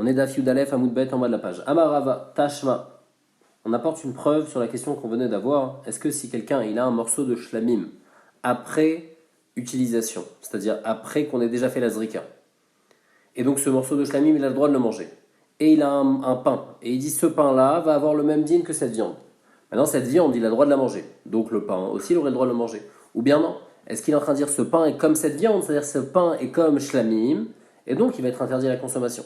On est d'Af Yudalef Amoudbet en bas de la page. Amarava Tashma. On apporte une preuve sur la question qu'on venait d'avoir. Est-ce que si quelqu'un il a un morceau de shlamim après utilisation, c'est-à-dire après qu'on ait déjà fait la zrika, et donc ce morceau de shlamim il a le droit de le manger, et il a un pain, et il dit ce pain-là va avoir le même din que cette viande. Maintenant cette viande il a le droit de la manger, donc le pain aussi il aurait le droit de le manger. Ou bien non, est-ce qu'il est en train de dire ce pain est comme cette viande, c'est-à-dire ce pain est comme shlamim, et donc il va être interdit à la consommation.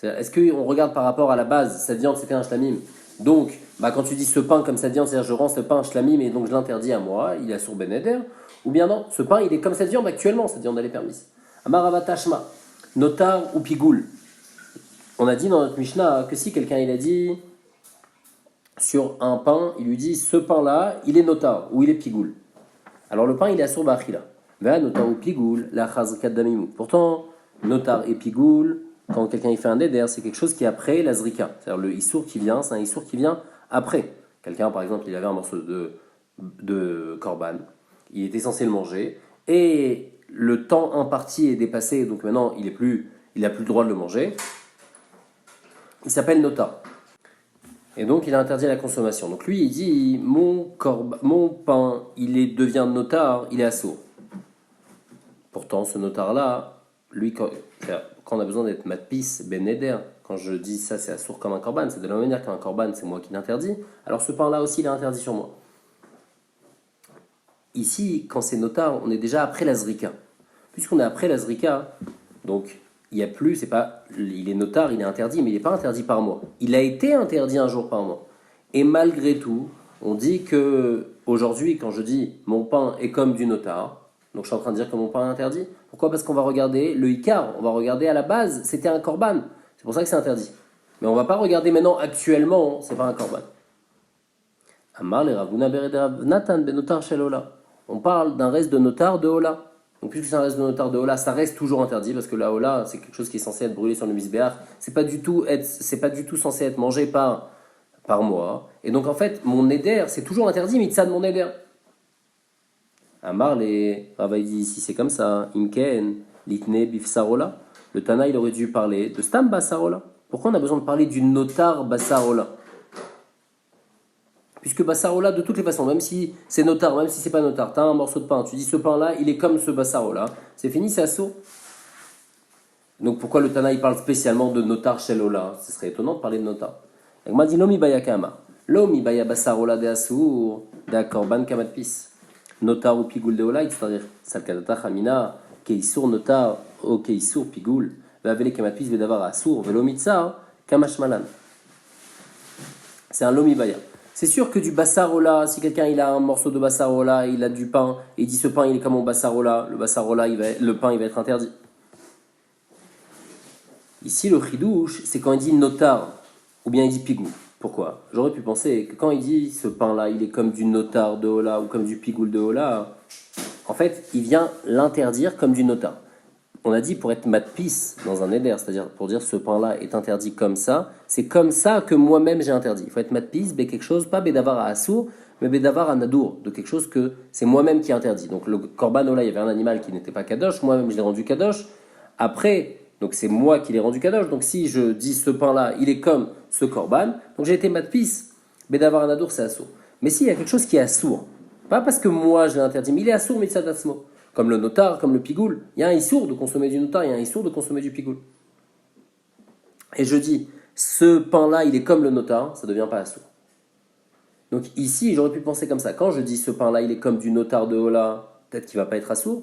Est-ce qu'on regarde par rapport à la base, cette viande c'était un shlamim, donc quand tu dis ce pain comme cette viande, c'est-à-dire je rends ce pain shlamim et donc je l'interdis à moi, il est sur Ben Eder, ou bien non, ce pain il est comme cette viande actuellement, cette viande elle est permise. Amarava Tashma, notar ou pigoul. On a dit dans notre Mishnah que si quelqu'un il a dit sur un pain, il lui dit ce pain-là, il est notar ou il est pigoul. Alors le pain il est assur ba'achila. Va notar ou pigoul, la chazrikat damimou. Pourtant, notar et pigoul, quand quelqu'un il fait un neder, c'est quelque chose qui est après la zrika. C'est-à-dire le issour qui vient, c'est un issour qui vient après. Quelqu'un par exemple, il avait un morceau de korban, il était censé le manger, et le temps imparti est dépassé, donc maintenant il n'a plus le droit de le manger. Il s'appelle notar. Et donc il a interdit la consommation. Donc lui il dit mon pain devient notar, il est assourd. Pourtant ce notar là, lui quand on a besoin d'être matpis ben neder, quand je dis ça c'est assourd comme un korban, c'est de la même manière qu'un korban c'est moi qui l'interdis. Alors ce pain là aussi il est interdit sur moi. Ici quand c'est notar, on est déjà après la zrika. Puisqu'on est après la zrika, donc il y a plus, c'est pas, il est notar, il est interdit, mais il n'est pas interdit par mois. Il a été interdit un jour par mois. Et malgré tout, on dit que aujourd'hui, quand je dis mon pain est comme du notar, donc je suis en train de dire que mon pain est interdit. Pourquoi? Parce qu'on va regarder le ikar, on va regarder à la base, c'était un korban. C'est pour ça que c'est interdit. Mais on va pas regarder maintenant actuellement, c'est pas un korban. Amar le Ravuna Bered Nathan ben notar shel Ola. On parle d'un reste de notar de Ola. Donc puisque c'est un reste de notar de Ola, ça reste toujours interdit parce que la Ola, c'est quelque chose qui est censé être brûlé sur le misbéach. C'est pas du tout censé être mangé par moi. Et donc en fait, mon éder, c'est toujours interdit, mitzad mon éder. Amar les Rava dit ici c'est comme ça. Imken litne bifsarola. Le Tana il aurait dû parler de stam basarola. Pourquoi on a besoin de parler du notar basarola? Puisque Bassarola, de toutes les façons, même si c'est notar, même si c'est pas notar, tu as un morceau de pain, tu dis ce pain-là, il est comme ce Bassarola, c'est fini, c'est assaut. Donc pourquoi le Tana il parle spécialement de notar chez Lola? Ce serait étonnant de parler de notar. Donc m'a dit Lomi Baya Kama, Lomi Baya Bassarola de Assour, d'accord, Ban Kamatpis, notar ou pigoul de Ola, c'est-à-dire Salkadata Hamina, Keisur notar, o Keisur pigoul, Vavele Kamatpis Vedavar Assour, Velomitsa, Kamashmalan. C'est un Lomi Baya. C'est sûr que du bassarola, si quelqu'un il a un morceau de bassarola, il a du pain, et il dit ce pain il est comme mon bassarola, le pain il va être interdit. Ici le chidouche, c'est quand il dit notar, ou bien il dit pigou. Pourquoi? J'aurais pu penser que quand il dit ce pain là, il est comme du notar de Ola ou comme du pigoul de Ola, en fait il vient l'interdire comme du notar. On a dit pour être matpis dans un éder, c'est-à-dire pour dire ce pain-là est interdit comme ça, c'est comme ça que moi-même j'ai interdit. Il faut être matpis, quelque chose, pas bédavar à assour, mais bédavar à nadour, de quelque chose que c'est moi-même qui ai interdit. Donc le korban ola, il y avait un animal qui n'était pas kadosh, moi-même je l'ai rendu kadosh. Après, donc c'est moi qui l'ai rendu kadosh. Donc si je dis ce pain-là, il est comme ce korban, donc j'ai été matpis, bédavar à nadour, c'est assour. Mais s'il y a quelque chose qui est assour, pas parce que moi je l'ai interdit, mais il est assour mitzad atzmo. Comme le notar, comme le pigoul. Il y a un issour de consommer du notar, il y a un issour de consommer du pigoul. Et je dis, ce pain-là, il est comme le notar, ça ne devient pas assour. Donc ici, j'aurais pu penser comme ça. Quand je dis ce pain-là, il est comme du notar de Ola, peut-être qu'il ne va pas être assour.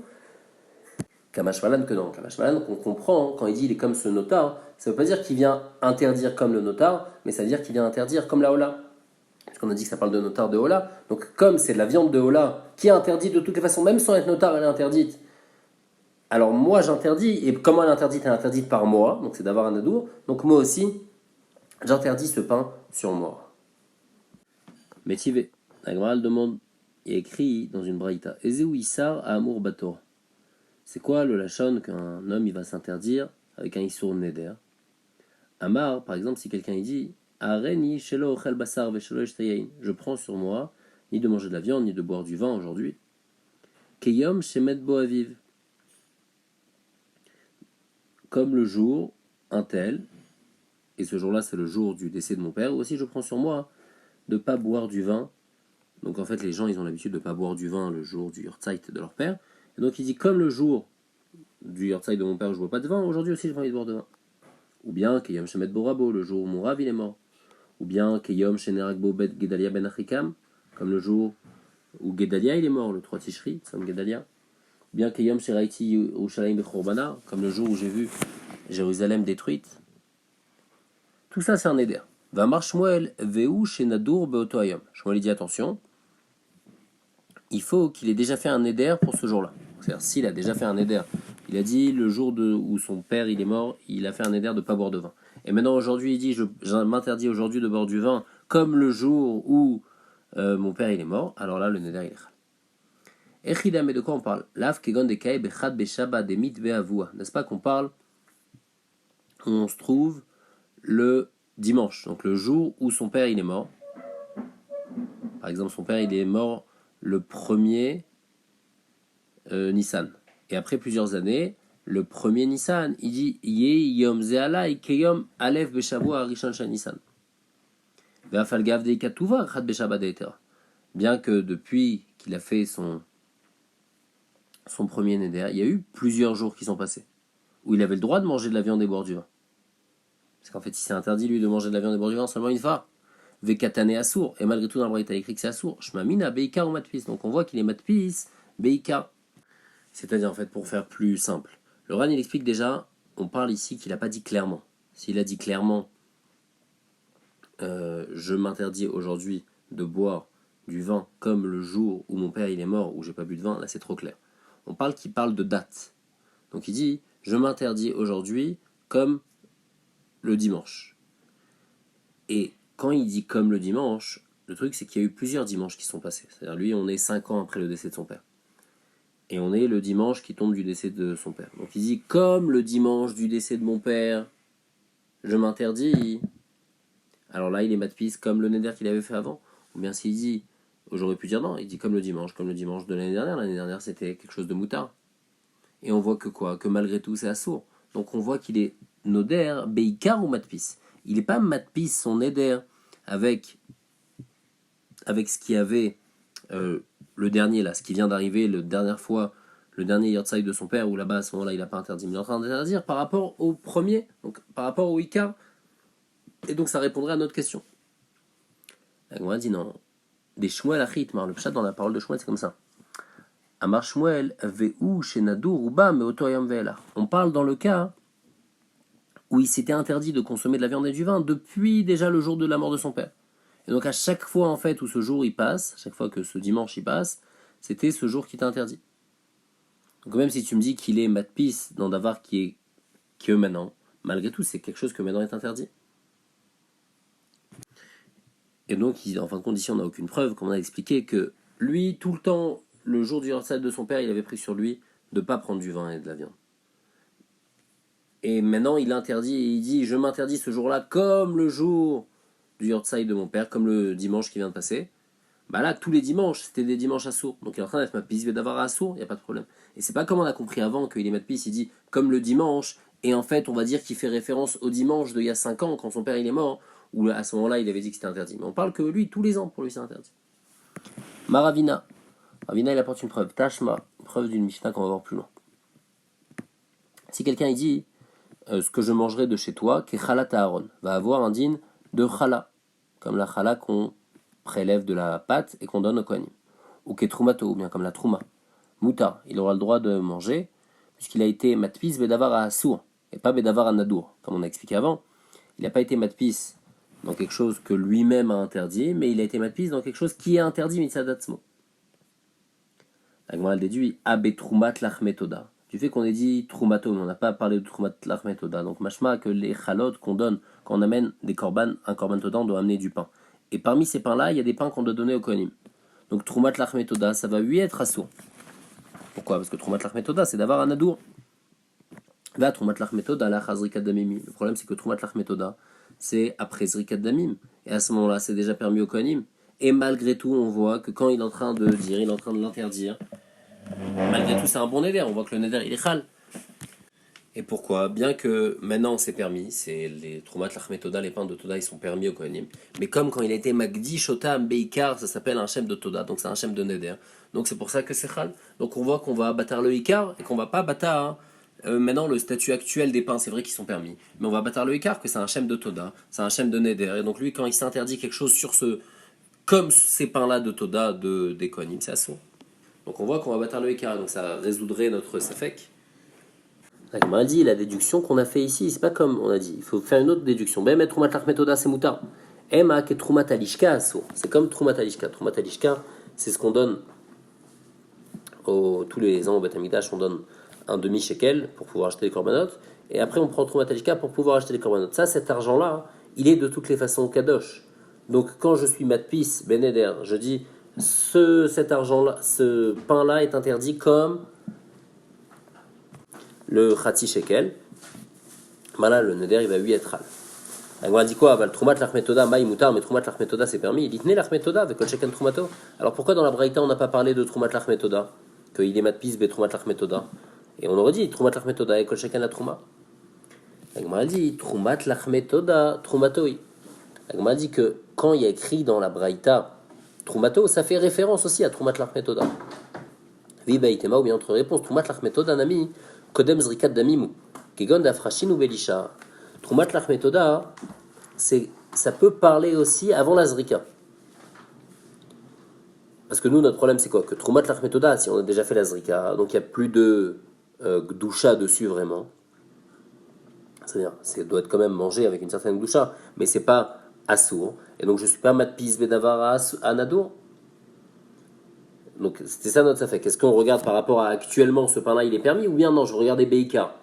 Kamash Malan que non. Kamash Malan, qu'on comprend, quand il dit il est comme ce notar, ça ne veut pas dire qu'il vient interdire comme le notar, mais ça veut dire qu'il vient interdire comme la Ola. Puisqu'on a dit que ça parle de notar de Ola. Donc comme c'est de la viande de Ola, qui est interdite de toutes les façons, même sans être notar, elle est interdite. Alors moi j'interdis, et comment elle est interdite? Elle est interdite par moi, donc c'est d'avoir un adour. Donc moi aussi, j'interdis ce pain sur moi. Métivé, la Gemara demande, il est écrit dans une braïta, Ezeu Issar à Amour Bator. C'est quoi le lachon qu'un homme il va s'interdire avec un Issour Neder? Amar, par exemple, si quelqu'un il dit, Areni shelo ochel basar veshelo ishtayein, je prends sur moi, ni de manger de la viande, ni de boire du vin aujourd'hui. Keyom shemet bo aviv. Comme le jour, un tel, et ce jour-là c'est le jour du décès de mon père, aussi je prends sur moi de ne pas boire du vin. Donc en fait les gens ils ont l'habitude de ne pas boire du vin le jour du Yurtzeit de leur père. Et donc il dit comme le jour du Yurtzeit de mon père je ne bois pas de vin, aujourd'hui aussi je vais envie de boire de vin. Ou bien Keyom Shemet Borabo, le jour où mon Rav il est mort. Ou bien Keyom Shenerakbo Bet Gedalia Ben Achikam, comme le jour où Gedalia il est mort, le 3 Tishri, Sam Gedalia. Ou bien Keyom Sheraiti Yerushalayim Bechorbana, comme le jour où j'ai vu Jérusalem détruite. Tout ça c'est un éder. Vamar Shmuel Veu Shenadur Beoto Hayom. Shmuel dit attention, il faut qu'il ait déjà fait un éder pour ce jour-là. C'est-à-dire s'il a déjà fait un éder, il a dit le jour où son père il est mort, il a fait un éder de ne pas boire de vin. Et maintenant aujourd'hui il dit je m'interdis aujourd'hui de boire du vin comme le jour où mon père il est mort. Alors là le néder il est chal. Echida, mais de quoi on parle? Lav kegon de kai bechad beshaba de mit ve'avua. N'est-ce pas qu'on parle? On se trouve le dimanche, donc le jour où son père il est mort. Par exemple son père il est mort le 1er Nissan. Et après plusieurs années, le 1er Nissan, il dit Ye yom ze'alai keyom alef beshavua rishon shel Nissan. Ve'afal gav de katuva chad beshaba de etera. Bien que depuis qu'il a fait son premier néder, il y a eu plusieurs jours qui sont passés où il avait le droit de manger de la viande et boire du vin. Parce qu'en fait, il s'est interdit lui de manger de la viande et boire du vin seulement une fois. Vekatane assour, et malgré tout dans le Braïta écrit que c'est assour. Shmamina beika ou matpis. Donc on voit qu'il est matpis, beika. C'est-à-dire en fait pour faire plus simple. Le Ran il explique déjà, on parle ici qu'il n'a pas dit clairement. S'il a dit clairement, je m'interdis aujourd'hui de boire du vin comme le jour où mon père il est mort, où j'ai pas bu de vin, là c'est trop clair. On parle qu'il parle de date. Donc il dit, je m'interdis aujourd'hui comme le dimanche. Et quand il dit comme le dimanche, le truc c'est qu'il y a eu plusieurs dimanches qui sont passés. C'est-à-dire lui, on est 5 ans après le décès de son père. Et on est le dimanche qui tombe du décès de son père. Donc il dit, comme le dimanche du décès de mon père, je m'interdis. Alors là, il est matpis comme le néder qu'il avait fait avant. Ou bien s'il dit, j'aurais pu dire non, il dit comme le dimanche de l'année dernière. L'année dernière, c'était quelque chose de moutard. Et on voit que quoi? Que malgré tout, c'est assourd. Donc on voit qu'il est noder, beikar ou matpis. Il n'est pas matpis son néder avec ce qu'il y avait le dernier là, ce qui vient d'arriver la dernière fois, le dernier Yurtzeit de son père, où là-bas à ce moment-là il n'a pas interdit, mais il est en train d'interdire par rapport au premier, donc par rapport au Ikar. Et donc ça répondrait à notre question. La Gemara dit non. Des Shmuel achitmar, le pshat dans la parole de Shmuel c'est comme ça. Amar Shmuel veu shenadur uba meoto hayom ve'elach. On parle dans le cas où il s'était interdit de consommer de la viande et du vin depuis déjà le jour de la mort de son père. Et donc à chaque fois en fait où ce jour il passe, à chaque fois que ce dimanche il passe, c'était ce jour qui est interdit. Donc même si tu me dis qu'il est matpis dans d'avar qui est que maintenant, malgré tout c'est quelque chose que maintenant est interdit. Et donc en fin de compte ici on n'a aucune preuve, comme on a expliqué, que lui tout le temps, le jour du Yurtzeit de son père, il avait pris sur lui de ne pas prendre du vin et de la viande. Et maintenant il interdit, et il dit je m'interdis ce jour-là comme le jour du Yurtzeit de mon père, comme le dimanche qui vient de passer. Bah là, tous les dimanches, c'était des dimanches assourds. Donc il est en train d'être matpis d'avoir assourd, il n'y a pas de problème. Et c'est pas comme on a compris avant qu'il est matpis, il dit comme le dimanche, et en fait on va dire qu'il fait référence au dimanche d'il y a 5 ans, quand son père il est mort, où à ce moment-là il avait dit que c'était interdit. Mais on parle que lui, tous les ans, pour lui c'est interdit. Maravina. Ravina il apporte une preuve. Tashma, une preuve d'une Mishnah qu'on va voir plus loin. Si quelqu'un il dit ce que je mangerai de chez toi, que chalat Aaron, va avoir un din de chala, comme la chala qu'on prélève de la pâte et qu'on donne au kohanim. Ou que trumato, ou bien comme la trouma. Mouta, il aura le droit de manger, puisqu'il a été matpis bedavar à assour, et pas bedavar à nadour, comme on a expliqué avant. Il n'a pas été matpis dans quelque chose que lui-même a interdit, mais il a été matpis dans quelque chose qui est interdit mitzadatzmo. La Gemara déduit abe trumat lachmetoda. Du fait qu'on ait dit trumato, mais on n'a pas parlé de trumat lachmetoda. Donc mashma que les chalot qu'on donne quand on amène des korban, un korban toda, on doit amener du pain. Et parmi ces pains-là, il y a des pains qu'on doit donner au kohanim. Donc trumat lachmetoda, ça va lui être assourd. Pourquoi? Parce que trumat lachmetoda, c'est d'avoir un adour. Là, trumat lachmetoda, la chazrikat damim. Le problème, c'est que trumat lachmetoda, c'est après zrikat damim. Et à ce moment-là, c'est déjà permis au kohanim. Et malgré tout, on voit que quand il est en train de dire, il est en train de l'interdire, malgré tout, c'est un bon néder. On voit que le néder, il est chal. Et pourquoi? Bien que maintenant c'est permis, c'est les Troumat Lachmet Toda, les pains de Toda, ils sont permis au Kohanim. Mais comme quand il a été Magdi Shotam Beikar, ça s'appelle un shem de Toda, donc c'est un shem de Neder. Donc c'est pour ça que c'est Chal. Donc on voit qu'on va abattre le Ikar et qu'on va pas abattre maintenant le statut actuel des pains, c'est vrai qu'ils sont permis. Mais on va abattre le Ikar, que c'est un shem de Toda, c'est un shem de Neder. Et donc lui, quand il s'interdit quelque chose sur comme ces pains-là de Toda des Kohanim, c'est assaut. Donc on voit qu'on va abattre le Ikar, donc ça résoudrait notre Safek. Comme on a dit, la déduction qu'on a fait ici, c'est pas comme on a dit. Il faut faire une autre déduction. Ben, Troumat Lachmetoda, c'est moutar. Ema ke Troumat Alishka assour. C'est comme Troumat Alishka. Troumat Alishka, c'est ce qu'on donne tous les ans au Beth Amikdash. On donne un demi-shekel pour pouvoir acheter les corbanotes. Et après, on prend Troumat Alishka pour pouvoir acheter les corbanotes. Ça, cet argent-là, il est de toutes les façons kadosh. Donc, quand je suis matpis, ben eder, je dis cet argent-là, ce pain-là est interdit comme le Khati Shekel, là le Neder il va lui être Hal. On dit quoi? Le Troumat Lachmetoda, Maï Moutar, mais Troumat Lachmetoda c'est permis. Il dit Tne Lachmetoda avec Kol Sheken Troumato. Alors pourquoi dans la Braïta on n'a pas parlé de Troumat Lachmetoda? Qu'il est matpis be Troumat Lachmetoda. Et on aurait dit Troumat Lachmetoda et Kol Sheken la Trouma. On a dit Troumat Lachmetoda, Troumatoi. On a dit que quand il y a écrit dans la Braïta Troumato, ça fait référence aussi à Troumat Lachmetoda. Vibaïtema ou bien entre réponse Troumat Lachmetoda Nami. Kodem Zrikat Damimu, Kegon d'Afrashin ou Belisha. Troumat Lachmetoda, ça peut parler aussi avant la Zrika. Parce que nous, notre problème, c'est quoi? Que Troumat Lachmetoda, si on a déjà fait la Zrika, donc il n'y a plus de Gdusha dessus vraiment. C'est-à-dire, ça doit être quand même mangé avec une certaine Gdusha, mais c'est pas Assour. Et donc je ne suis pas Matpis Bedavar à Nadour. Donc c'était ça notre affaire. Est-ce qu'on regarde par rapport à actuellement ce pain-là il est permis ou bien non, je veux regarder Beika.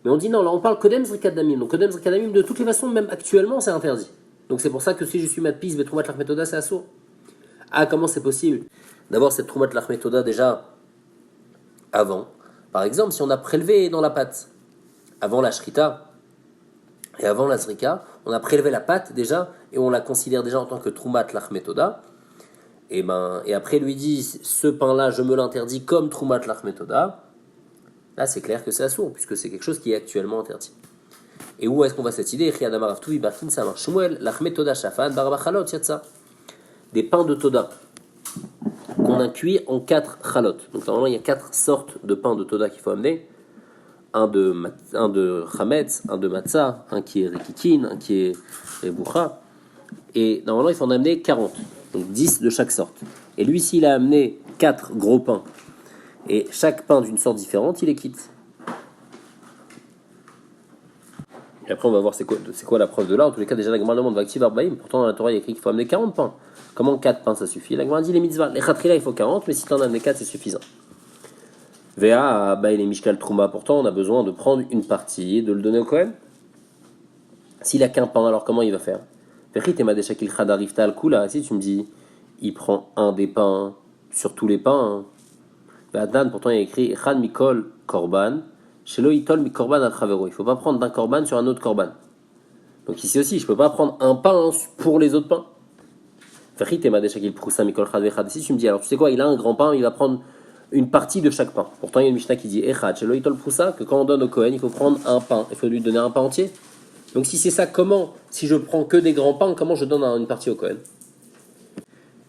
Mais on dit non, là on parle Kodem Zrikat Damim. Donc Kodem Zrikat Damim de toutes les façons, même actuellement c'est interdit. Donc c'est pour ça que si je suis matpis, Betroumat Lachmetoda c'est assourd. Ah, comment c'est possible d'avoir cette Troumat Lachmetoda déjà avant? Par exemple, si on a prélevé dans la pâte avant la Shrita et avant la Zrika, on a prélevé la pâte déjà et on la considère déjà en tant que Troumat Lachmetoda. Et après lui dit ce pain-là, je me l'interdis comme Troumat Lachmetoda. Là, c'est clair que c'est assourd, puisque c'est quelque chose qui est actuellement interdit. Et où est-ce qu'on va cette idée? Des pains de Toda qu'on a cuits en 4 chalot. Donc normalement, il y a 4 sortes de pains de Toda qu'il faut amener. Un de chametz, un de matzah, un qui est rikikin, un qui est rebucha. Et normalement, il faut en amener 40. Donc 10 de chaque sorte. Et lui, s'il a amené 4 gros pains, et chaque pain d'une sorte différente, il les quitte. Et après, on va voir c'est quoi la preuve de là. En tous les cas, déjà, la Gemara demande Vaktiv Arbaïm. Pourtant, dans la Torah, il y a écrit qu'il faut amener 40 pains. Comment 4 pains, ça suffit? La Gemara dit les mitzvahs. Les khatrila, il faut 40, mais si tu en amené 4, c'est suffisant. Vea, bah, les mishkal trouma. Pourtant, on a besoin de prendre une partie et de le donner au Kohen. S'il a qu'un pain, alors comment il va faire? Si tu me dis, il prend un des pains sur tous les pains. Pourtant, il y a écrit Echan Mikol Korban. Shelo Itol Mikorban al Chavero. Il ne faut pas prendre d'un korban sur un autre korban. Donc ici aussi, je ne peux pas prendre un pain pour les autres pains. Si tu me dis, alors tu sais quoi, il a un grand pain, il va prendre une partie de chaque pain. Pourtant, il y a une Mishnah qui dit Echad Shelo Itol Proussa, que quand on donne au Kohen, il faut prendre un pain. Il faut lui donner un pain entier. Donc si c'est ça, comment, si je prends que des grands pains, comment je donne une partie au Kohen?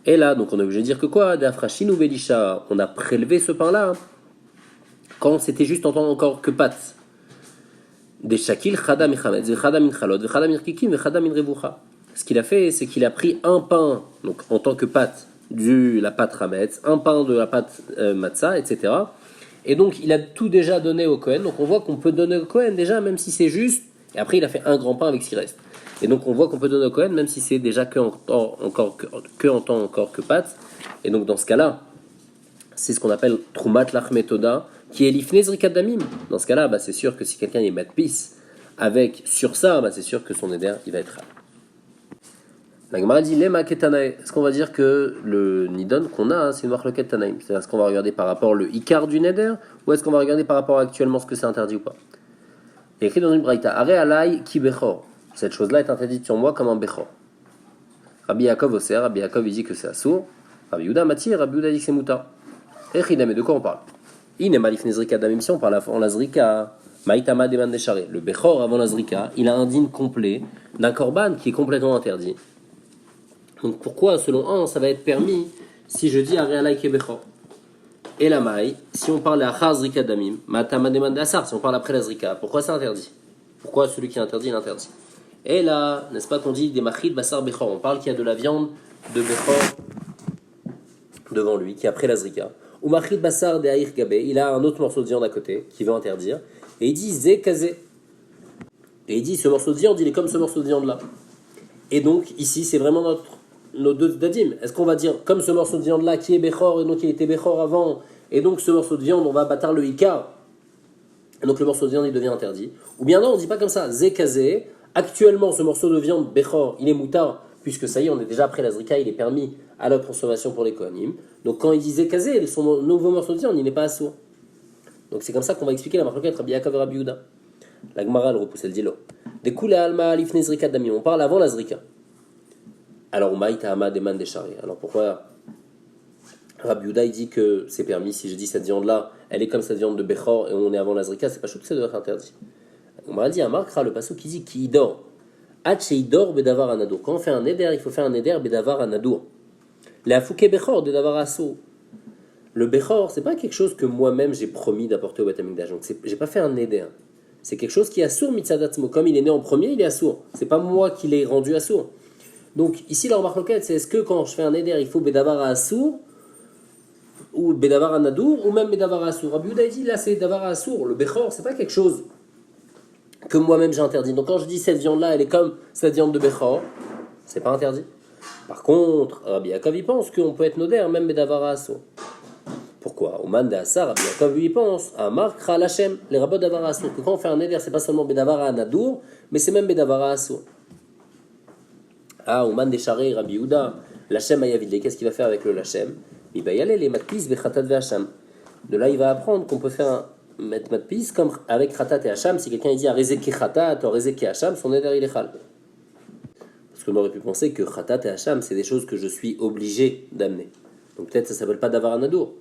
Et là, donc on est obligé de dire que quoi? D'Afrashin ou Belisha, on a prélevé ce pain-là quand c'était juste en tant encore que pâte. Des shakil, chadam chametz, chadam chalot, chadam irkikim, chadam revucha. Ce qu'il a fait, c'est qu'il a pris un pain, donc en tant que pâte, la pâte chametz, un pain de la pâte matzah, etc. Et donc il a tout déjà donné au Kohen. Donc on voit qu'on peut donner au Kohen déjà, même si c'est juste. Et après il a fait un grand pain avec ce qui reste. Et donc on voit qu'on peut donner au Kohen même si c'est déjà que en temps encore que pâte. Et donc dans ce cas-là, c'est ce qu'on appelle Troumat Lachmetoda, qui est l'ifnei zrikat damim. Dans ce cas-là, c'est sûr que si quelqu'un est matpis avec sur ça, c'est sûr que son éder il va être. La Gemara dit Lema ketanae. Est-ce qu'on va dire que le nidon qu'on a, c'est une marloquet tanaim? C'est-à-dire est-ce qu'on va regarder par rapport le ikar du neder ou est-ce qu'on va regarder par rapport à actuellement ce que c'est interdit ou pas? Il est écrit dans une braïta Are alai ki bechor. Cette chose-là est interdite sur moi comme un bechor. Rabbi Yaakov Oser, Rabbi Yaakov il dit que c'est assour. Rabbi Yehuda Matir, Rabbi Yehuda dit que c'est mutar. Et de quoi on parle? Il n'est malif nezrika damim, si on parle en la zrika Maïtama Deman Desharé. Le Bechor avant la Zrika, il a un din complet d'un korban qui est complètement interdit. Donc pourquoi, selon un, ça va être permis si je dis Arealai Bechor? Et la maille, si on parle à Chazrika Damim, Maïtama Deman Desar, si on parle après la Zrika, pourquoi c'est interdit? Pourquoi celui qui est interdit, il est interdit? Et là, n'est-ce pas qu'on dit des machid basar bechor? On parle qu'il y a de la viande de bechor devant lui, qui est après la zrika. Ou machid basar de haïr gabe, il a un autre morceau de viande à côté, qui veut interdire. Et il dit zé kazé. Et il dit ce morceau de viande, il est comme ce morceau de viande là. Et donc, ici, c'est vraiment nos deux dadim. Est-ce qu'on va dire comme ce morceau de viande là, qui est bechor, et donc il était bechor avant, et donc ce morceau de viande, on va battre le ikar, et donc le morceau de viande, il devient interdit. Ou bien non, on ne dit pas comme ça, zé kazé. Actuellement, ce morceau de viande, Bechor, il est moutard, puisque ça y est, on est déjà après la Zrika, il est permis à la consommation pour les Kohanim. Donc quand il disait Kazé, son nouveau morceau de viande, il n'est pas assourd. Donc c'est comme ça qu'on va expliquer la marloquette Rabbi Yaakov et Rabbi Yehuda. La Gemara, elle repousse, elle dit là. Des coups, la Alma, Alifne Zrika Dami, on parle avant la Zrika. Alors, Maïta Hama Deman Desharé. Alors pourquoi Rabbi Yehuda, il dit que c'est permis, si je dis cette viande-là, elle est comme cette viande de Bechor et on est avant la Zrika, c'est pas chaud que ça doit être interdit. On m'a dit à Markra, le passage qui dit qui dort. Hachei-dor bedavar anadour. Quand on fait un éder, il faut faire un éder bedavar anadour. La fouke bechor de davar asso. Le bechor, c'est pas quelque chose que moi-même j'ai promis d'apporter au Beth Amikdash. Donc j'ai pas fait un éder. C'est quelque chose qui est assour mitzadatzmo. Comme il est né en premier, il est assour. C'est pas moi qui l'ai rendu assour. Donc ici la remarque locale, c'est est-ce que quand je fais un éder, il faut bedavar assour ou bedavar anadour ou même bedavar assour. Rabbi Yehuda dit là c'est bedavar assour. Le bechor, c'est pas quelque chose que moi-même j'ai interdit. Donc quand je dis cette viande-là, elle est comme cette viande de Bechor, c'est pas interdit. Par contre, Rabbi Yaakov il pense qu'on peut être noder, même Bedavara Asso. Pourquoi? Au man de Asa, Rabbi Yaakov il pense à Mark Lachem, les rabbins Bedavara Asso. Que quand on fait un neder, c'est pas seulement Bedavara Nadour, mais c'est même Bedavara Asso. Ah, au man de Charé, Rabbi Yehuda, Lachem Ayavide, qu'est-ce qu'il va faire avec le Lachem? Il va y aller, les matpis, Bechatat Vehacham. De là, il va apprendre qu'on peut faire mettre matpis comme avec Khatat et Hacham. Si quelqu'un il dit Arezé ki Khatat ou Arezé ki Hacham, son éder il est chal. Parce qu'on aurait pu penser que Khatat et Hacham, c'est des choses que je suis obligé d'amener. Donc peut-être ça s'appelle pas Davar Anadour.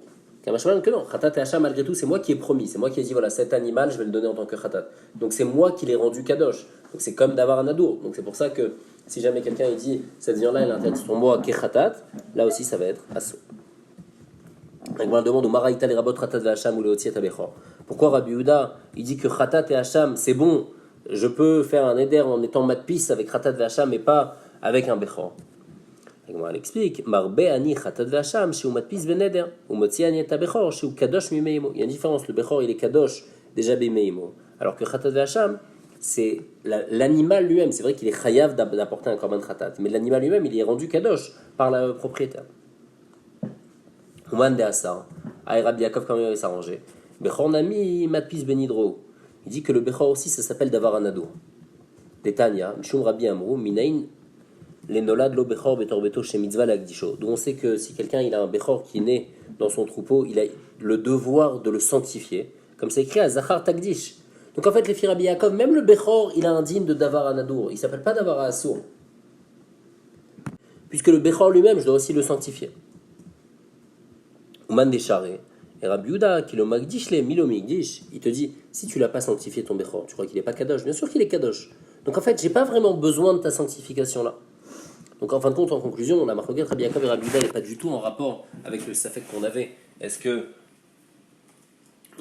Kamashmalan que non. Khatat et Hacham, malgré tout, c'est moi qui ai promis. C'est moi qui ai dit voilà, cet animal, je vais le donner en tant que Khatat. Donc c'est moi qui l'ai rendu Kadosh. Donc c'est comme Davar Anadour. Donc c'est pour ça que si jamais quelqu'un il dit cette viande-là, elle interdit pour moi qui Khatat, là aussi ça va être Asso. On demande au Maraïta les rabot Khatat et Hacham ou le Otziat Abechor. Pourquoi Rabbi Yehuda il dit que Khatat et Hacham c'est bon, je peux faire un éder en étant matpis avec Khatat et Hacham mais pas avec un Bechor. Elle explique Marbe ani Khatat et Hacham chez matpis beneder ou motzi ani et Bechor chez Kadosh mimeimo. Il y a une différence, le Bechor il est Kadosh déjà bimeimo, alors que Khatat et Hacham c'est l'animal lui-même. C'est vrai qu'il est chayav d'apporter un korban Khatat, mais l'animal lui-même il est rendu Kadosh par le propriétaire. Ouman de Asa, Rabbi Yaakov comment il va s'arranger. Bechor nami matpis benidro. Il dit que le Bechor aussi ça s'appelle Davar Anadour. Detania, Mishum Rabbi Amrou, Minain, les nolad lo Bechor betorbeto chez mitzvah l'agdisho. D'où on sait que si quelqu'un il a un Bechor qui est né dans son troupeau, il a le devoir de le sanctifier. Comme c'est écrit à Zachar Tagdish. Donc en fait, les filles Rabbi Yaakov, même le Bechor, il a un digne de Davar Anadour. Il s'appelle pas Davar Assour. Puisque le Bechor lui-même, je dois aussi le sanctifier. Ouman Desharé. Et Rabbi Yehuda, qui le magdish le milo migdish, il te dit, si tu l'as pas sanctifié ton Bechor, tu crois qu'il n'est pas kadosh? Bien sûr qu'il est kadosh. Donc en fait, j'ai pas vraiment besoin de ta sanctification là. Donc en fin de compte, en conclusion, la marque Rabbi Yaakov et Rabbi Yehuda n'est pas du tout en rapport avec le safek qu'on avait. Est-ce que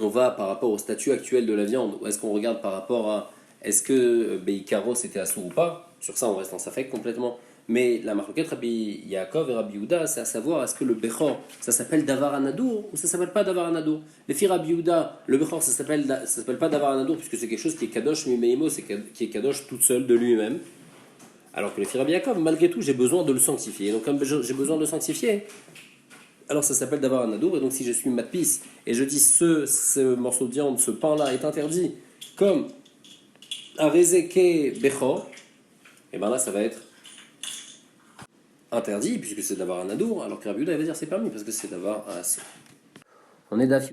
on va par rapport au statut actuel de la viande, ou est-ce qu'on regarde par rapport à est-ce que Beikaro c'était assour ou pas? Sur ça, on reste en safek complètement. Mais la marloquette Rabbi Yaakov et Rabbi Yehuda, c'est à savoir est-ce que le Bechor, ça s'appelle Davar Anadour ou ça s'appelle pas Davar Anadour. Les filles Rabbi Yehuda, le Bechor, ça s'appelle pas Davar Anadour puisque c'est quelque chose qui est Kadosh Mimeimo, c'est qui est Kadosh toute seule de lui-même. Alors que les filles Rabbi Yaakov, malgré tout, j'ai besoin de le sanctifier. Donc comme j'ai besoin de le sanctifier, alors ça s'appelle Davar Anadour. Et donc si je suis matpis et je dis ce morceau de viande, ce pain-là est interdit comme un Rezeke Bechor, et bien là ça va être interdit puisque c'est d'avoir un adour, alors que Rabbi Yehuda va dire c'est permis parce que c'est d'avoir un assour. On est d'avis.